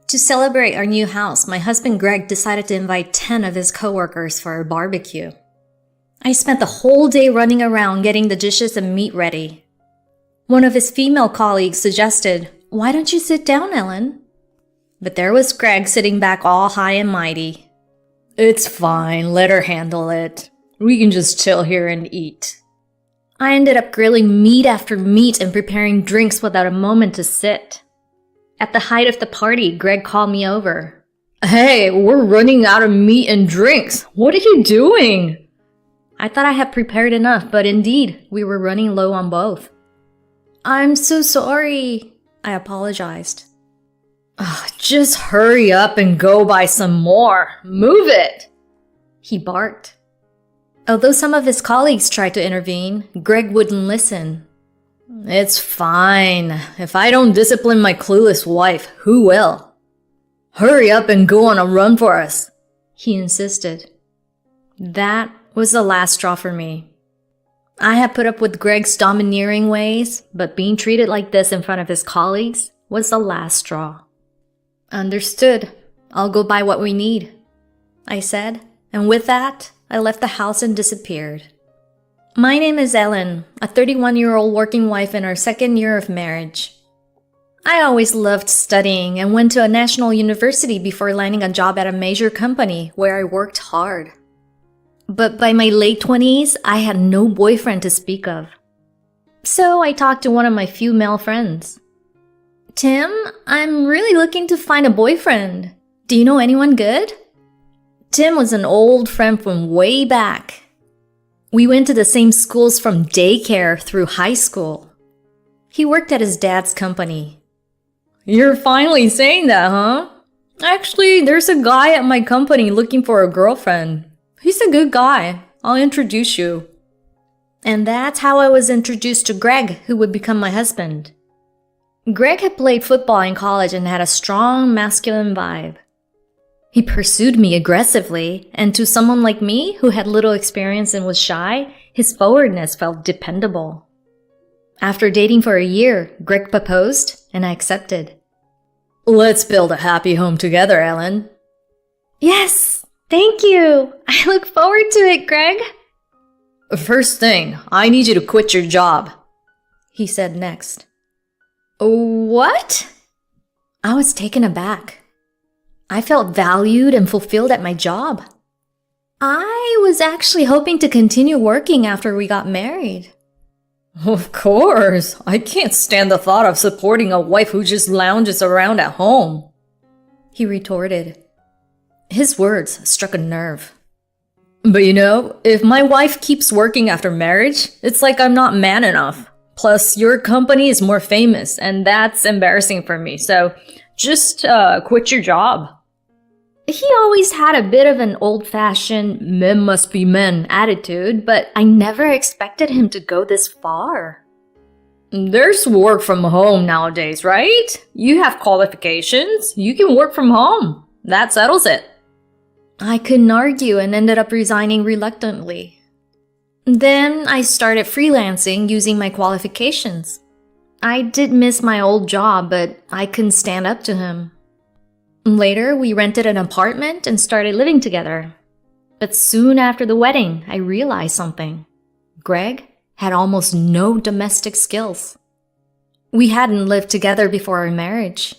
To celebrate our new house, my husband Greg decided to invite 10 of his coworkers for a barbecue. I spent the whole day running around getting the dishes and meat ready. One of his female colleagues suggested, "Why don't you sit down, Ellen?" But there was Greg sitting back all high and mighty. "It's fine, let her handle it. We can just chill here and eat." I ended up grilling meat after meat and preparing drinks without a moment to sit. At the height of the party, Greg called me over. "Hey, we're running out of meat and drinks. What are you doing?" I thought I had prepared enough, but indeed, we were running low on both. "I'm so sorry," I apologized. "Just hurry up and go buy some more. Move it," he barked. Although some of his colleagues tried to intervene, Greg wouldn't listen. "It's fine. If I don't discipline my clueless wife, who will? Hurry up and go on a run for us," he insisted. That was the last straw for me. I had put up with Greg's domineering ways, but being treated like this in front of his colleagues was the last straw. "Understood. I'll go buy what we need," I said, and with that, I left the house and disappeared. My name is Ellen, a 31-year-old working wife in our second year of marriage. I always loved studying and went to a national university before landing a job at a major company where I worked hard. But by my late 20s, I had no boyfriend to speak of. So I talked to one of my few male friends. "Tim, I'm really looking to find a boyfriend. Do you know anyone good?" Tim was an old friend from way back. We went to the same schools from daycare through high school. He worked at his dad's company. "You're finally saying that, huh? Actually, there's a guy at my company looking for a girlfriend. He's a good guy. I'll introduce you." And that's how I was introduced to Greg, who would become my husband. Greg had played football in college and had a strong masculine vibe. He pursued me aggressively, and to someone like me who had little experience and was shy, his forwardness felt dependable. After dating for a year, Greg proposed, and I accepted. "Let's build a happy home together, Ellen." "Yes, thank you. I look forward to it, Greg." "First thing, I need you to quit your job," he said next. "What?" I was taken aback. I felt valued and fulfilled at my job. I was actually hoping to continue working after we got married. "Of course. I can't stand the thought of supporting a wife who just lounges around at home," he retorted. His words struck a nerve. "But you know, if my wife keeps working after marriage, it's like I'm not man enough. Plus, your company is more famous, and that's embarrassing for me, so just quit your job." He always had a bit of an old-fashioned "men must be men" attitude, but I never expected him to go this far. "There's work from home nowadays, right? You have qualifications. You can work from home. That settles it." I couldn't argue and ended up resigning reluctantly. Then I started freelancing using my qualifications. I did miss my old job, but I couldn't stand up to him. Later, we rented an apartment and started living together. But soon after the wedding, I realized something. Greg had almost no domestic skills. We hadn't lived together before our marriage.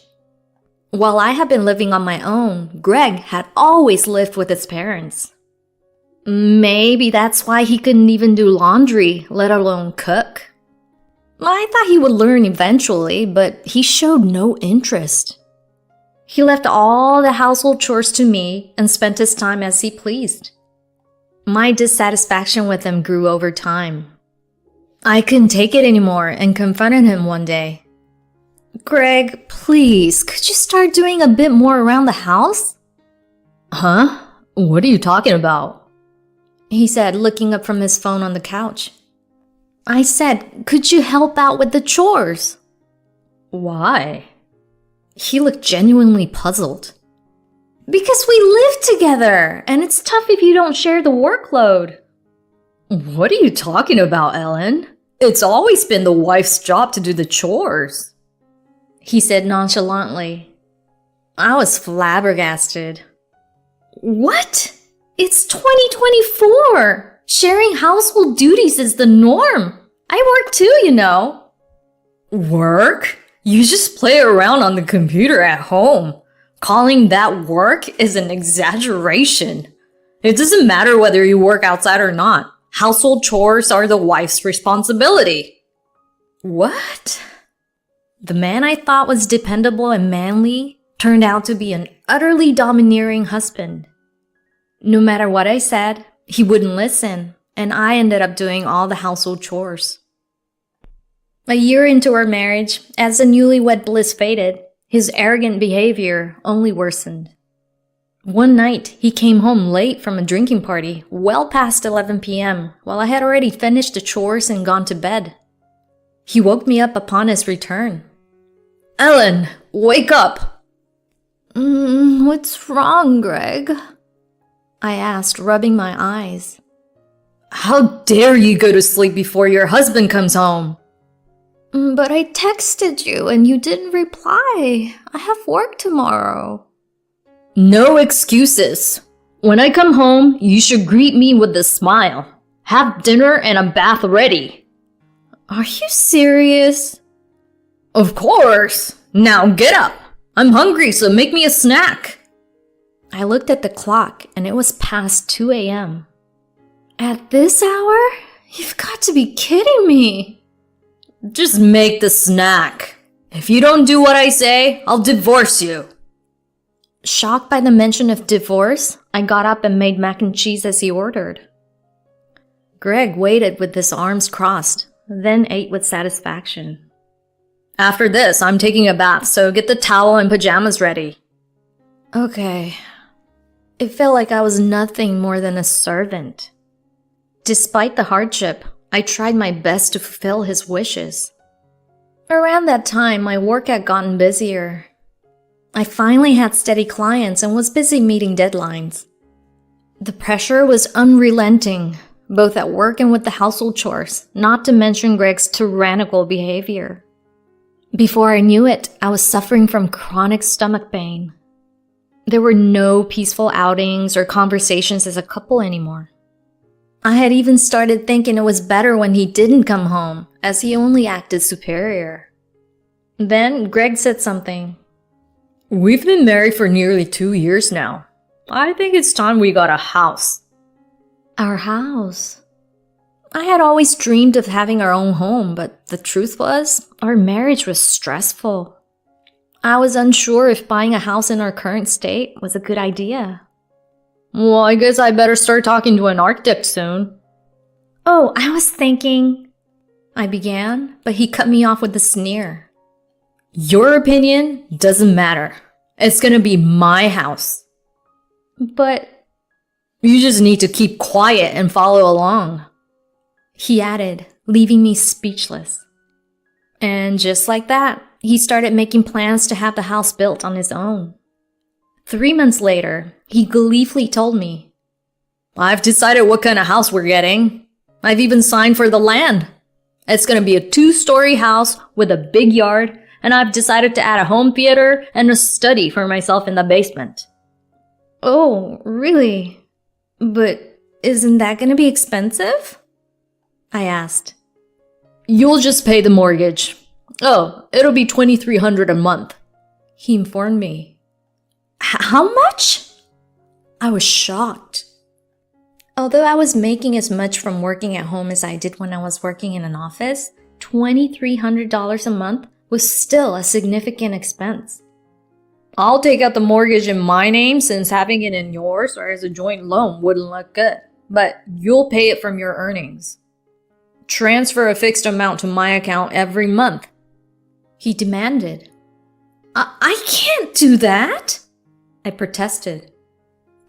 While I had been living on my own, Greg had always lived with his parents. Maybe that's why he couldn't even do laundry, let alone cook. I thought he would learn eventually, but he showed no interest. He left all the household chores to me and spent his time as he pleased. My dissatisfaction with him grew over time. I couldn't take it anymore and confronted him one day. "Greg, please, could you start doing a bit more around the house?" "Huh? What are you talking about?" he said, looking up from his phone on the couch. I said, "Could you help out with the chores?" "Why?" He looked genuinely puzzled. "Because we live together, and it's tough if you don't share the workload." "What are you talking about, Ellen? It's always been the wife's job to do the chores," he said nonchalantly. I was flabbergasted. What? It's 2024! Sharing household duties is the norm. I work too, you know. Work? You just play around on the computer at home. Calling that work is an exaggeration. It doesn't matter whether you work outside or not. Household chores are the wife's responsibility. What? The man I thought was dependable and manly turned out to be an utterly domineering husband. No matter what I said, he wouldn't listen, and I ended up doing all the household chores. A year into our marriage, as the newlywed bliss faded, his arrogant behavior only worsened. One night, he came home late from a drinking party, well past 11 p.m., while I had already finished the chores and gone to bed. He woke me up upon his return. "Ellen, wake up!" What's wrong, Greg?" I asked, rubbing my eyes. "How dare you go to sleep before your husband comes home?" "But I texted you and you didn't reply. I have work tomorrow." "No excuses. When I come home, you should greet me with a smile. Have dinner and a bath ready." "Are you serious?" "Of course. Now get up. I'm hungry, so make me a snack." I looked at the clock and it was past 2 a.m. "At this hour? You've got to be kidding me." "Just make the snack. If you don't do what I say, I'll divorce you." Shocked by the mention of divorce, I got up and made mac and cheese as he ordered. Greg waited with his arms crossed, then ate with satisfaction. "After this, I'm taking a bath, so get the towel and pajamas ready." Okay. It felt like I was nothing more than a servant. Despite the hardship, I tried my best to fulfill his wishes. Around that time, my work had gotten busier. I finally had steady clients and was busy meeting deadlines. The pressure was unrelenting, both at work and with the household chores, not to mention Greg's tyrannical behavior. Before I knew it, I was suffering from chronic stomach pain. There were no peaceful outings or conversations as a couple anymore. I had even started thinking it was better when he didn't come home, as he only acted superior. Then Greg said something. "We've been married for nearly 2 years now. I think it's time we got a house." Our house? I had always dreamed of having our own home, but the truth was, our marriage was stressful. I was unsure if buying a house in our current state was a good idea. "Well, I guess I better start talking to an architect soon." "Oh, I was thinking," I began, but he cut me off with a sneer. "Your opinion doesn't matter. It's gonna be my house." "But..." "You just need to keep quiet and follow along," he added, leaving me speechless. And just like that, he started making plans to have the house built on his own. 3 months later, he gleefully told me, "I've decided what kind of house we're getting. I've even signed for the land. It's gonna be a 2-story house with a big yard, and I've decided to add a home theater and a study for myself in the basement." "Oh, really? But isn't that gonna be expensive?" I asked. "You'll just pay the mortgage. Oh, it'll be $2,300 a month," he informed me. "How much?" I was shocked. Although I was making as much from working at home as I did when I was working in an office, $2,300 a month was still a significant expense. "I'll take out the mortgage in my name since having it in yours or as a joint loan wouldn't look good, but you'll pay it from your earnings. Transfer a fixed amount to my account every month," he demanded. I can't do that," I protested.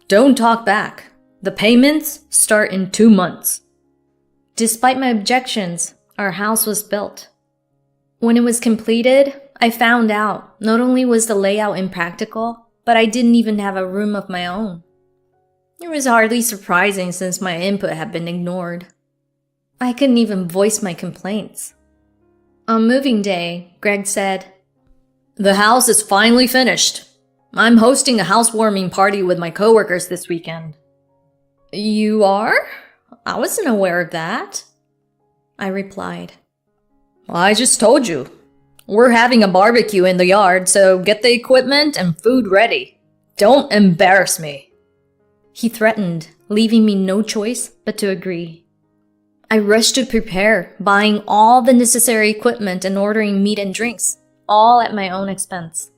"Don't talk back. The payments start in 2 months. Despite my objections, our house was built. When it was completed, I found out not only was the layout impractical, but I didn't even have a room of my own. It was hardly surprising since my input had been ignored. I couldn't even voice my complaints. On moving day, Greg said, "The house is finally finished. I'm hosting a housewarming party with my coworkers this weekend. You are? I wasn't aware of that, I replied. I just told you. We're having a barbecue in the yard, so get the equipment and food ready. Don't embarrass me. He threatened, leaving me no choice but to agree. I rushed to prepare, buying all the necessary equipment and ordering meat and drinks, all at my own expense.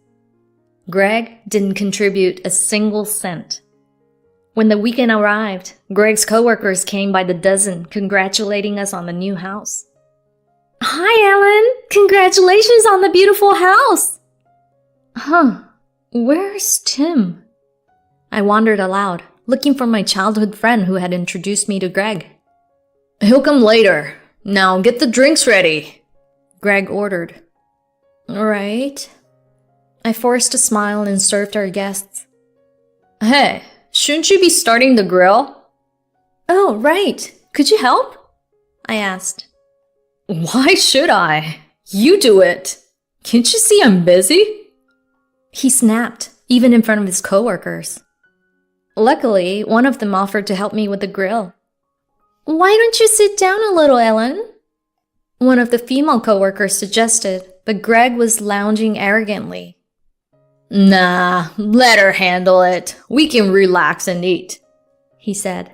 Greg didn't contribute a single cent. When the weekend arrived, Greg's coworkers came by the dozen, congratulating us on the new house. Hi, Ellen! Congratulations on the beautiful house! Where's Tim? I wondered aloud, looking for my childhood friend who had introduced me to Greg. He'll come later. Now get the drinks ready, Greg ordered. Right. I forced a smile and served our guests. Hey, shouldn't you be starting the grill? Oh, right. Could you help? I asked. Why should I? You do it. Can't you see I'm busy? He snapped, even in front of his coworkers. Luckily, one of them offered to help me with the grill. Why don't you sit down a little, Ellen? One of the female coworkers suggested, but Greg was lounging arrogantly. Nah, let her handle it. We can relax and eat, he said.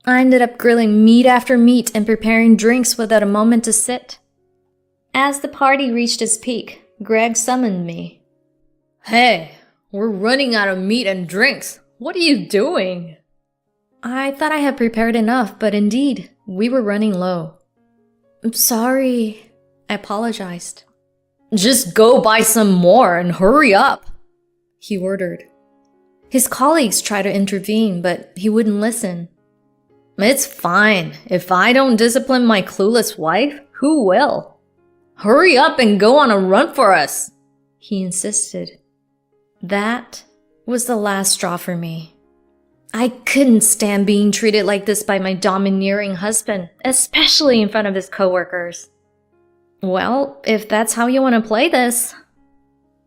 I ended up grilling meat after meat and preparing drinks without a moment to sit. As the party reached its peak, Greg summoned me. Hey, we're running out of meat and drinks. What are you doing? I thought I had prepared enough, but indeed, we were running low. I'm sorry, I apologized. Just go buy some more and hurry up, he ordered. His colleagues tried to intervene, but he wouldn't listen. It's fine. If I don't discipline my clueless wife, who will? Hurry up and go on a run for us, he insisted. That was the last straw for me. I couldn't stand being treated like this by my domineering husband, especially in front of his coworkers. Well, if that's how you want to play this.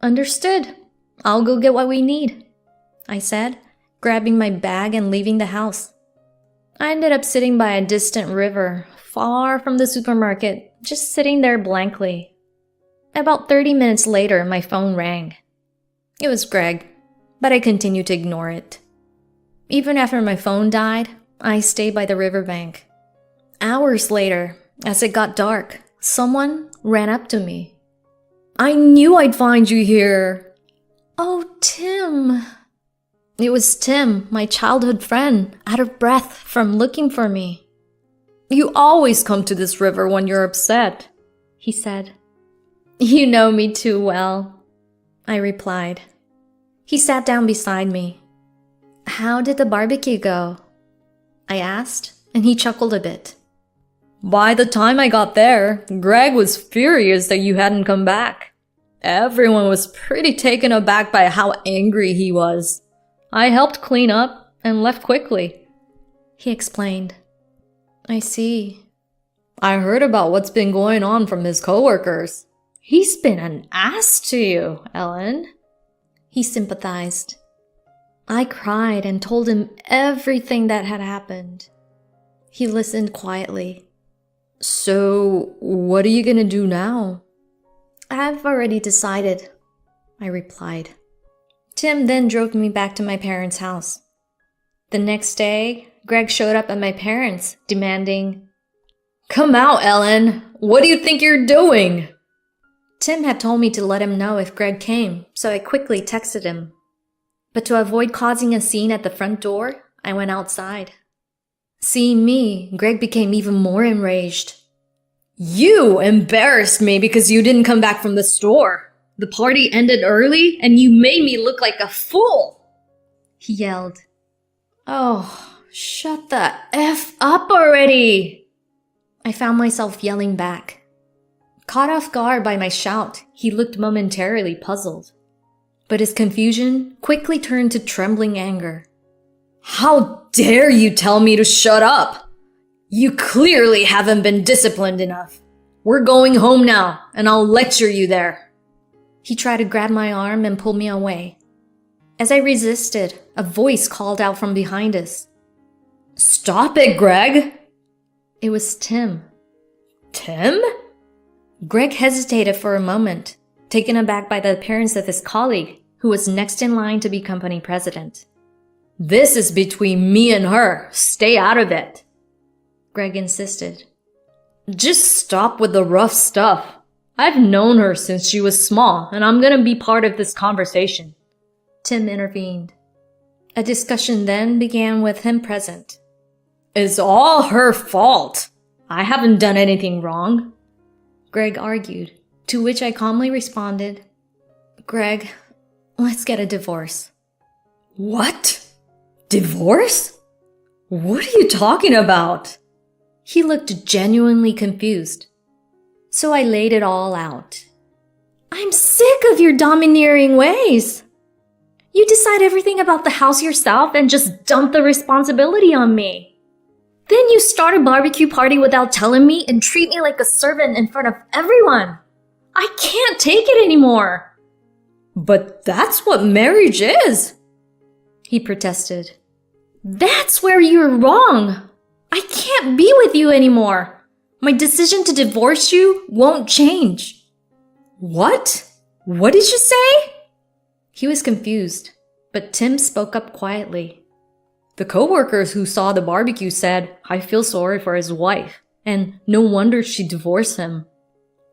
Understood. I'll go get what we need, I said, grabbing my bag and leaving the house. I ended up sitting by a distant river, far from the supermarket, just sitting there blankly. About 30 minutes later, my phone rang. It was Greg, but I continued to ignore it. Even after my phone died, I stayed by the riverbank. Hours later, as it got dark, someone ran up to me. I knew I'd find you here. Oh, Tim. It was Tim, my childhood friend, out of breath from looking for me. You always come to this river when you're upset, he said. You know me too well, I replied. He sat down beside me. How did the barbecue go? I asked, and he chuckled a bit. By the time I got there, Greg was furious that you hadn't come back. Everyone was pretty taken aback by how angry he was. I helped clean up and left quickly, he explained. I see. I heard about what's been going on from his coworkers. He's been an ass to you, Ellen, he sympathized. I cried and told him everything that had happened. He listened quietly. So, what are you gonna do now? I've already decided, I replied. Tim then drove me back to my parents' house. The next day, Greg showed up at my parents', demanding, Come out, Ellen! What do you think you're doing? Tim had told me to let him know if Greg came, so I quickly texted him. But to avoid causing a scene at the front door, I went outside. Seeing me, Greg became even more enraged. You embarrassed me because you didn't come back from the store. The party ended early and you made me look like a fool, he yelled. Oh, shut the F up already! I found myself yelling back. Caught off guard by my shout, he looked momentarily puzzled. But his confusion quickly turned to trembling anger. How dare you tell me to shut up? You clearly haven't been disciplined enough. We're going home now, and I'll lecture you there. He tried to grab my arm and pull me away. As I resisted, a voice called out from behind us. "Stop it, Greg!" It was Tim. Tim? Greg hesitated for a moment, taken aback by the appearance of his colleague, who was next in line to be company president. "This is between me and her. Stay out of it," Greg insisted. "Just stop with the rough stuff. I've known her since she was small, and I'm gonna be part of this conversation," Tim intervened. A discussion then began with him present. "It's all her fault. I haven't done anything wrong," Greg argued, to which I calmly responded, "Greg, let's get a divorce." "What? Divorce? What are you talking about?" He looked genuinely confused. So I laid it all out. "I'm sick of your domineering ways. You decide everything about the house yourself and just dump the responsibility on me. Then you start a barbecue party without telling me and treat me like a servant in front of everyone. I can't take it anymore." "But that's what marriage is," he protested. "That's where you're wrong. I can't be with you anymore. My decision to divorce you won't change." "What? What did you say?" He was confused, but Tim spoke up quietly. "The coworkers who saw the barbecue said, 'I feel sorry for his wife, and no wonder she divorced him.'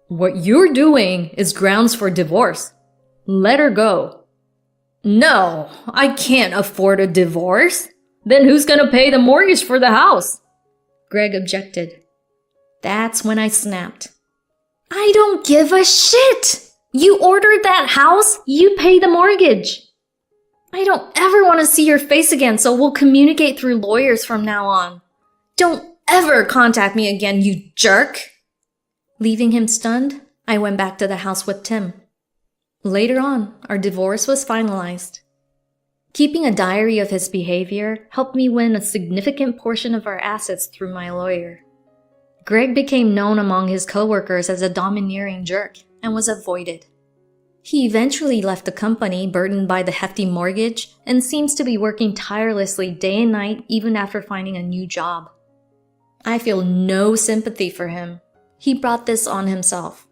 What you're doing is grounds for divorce. Let her go." "No, I can't afford a divorce. Then who's gonna pay the mortgage for the house?" Greg objected. That's when I snapped. "I don't give a shit! You ordered that house, you pay the mortgage. I don't ever want to see your face again, so we'll communicate through lawyers from now on. Don't ever contact me again, you jerk!" Leaving him stunned, I went back to the house with Tim. Later on, our divorce was finalized. Keeping a diary of his behavior helped me win a significant portion of our assets through my lawyer. Greg became known among his coworkers as a domineering jerk and was avoided. He eventually left the company burdened by the hefty mortgage and seems to be working tirelessly day and night even after finding a new job. I feel no sympathy for him. He brought this on himself.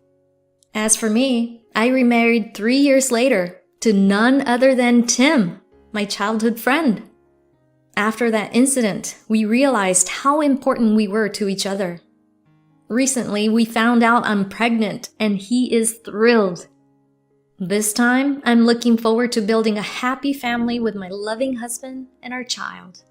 As for me, I remarried 3 years later to none other than Tim, my childhood friend. After that incident, we realized how important we were to each other. Recently, we found out I'm pregnant and he is thrilled. This time, I'm looking forward to building a happy family with my loving husband and our child.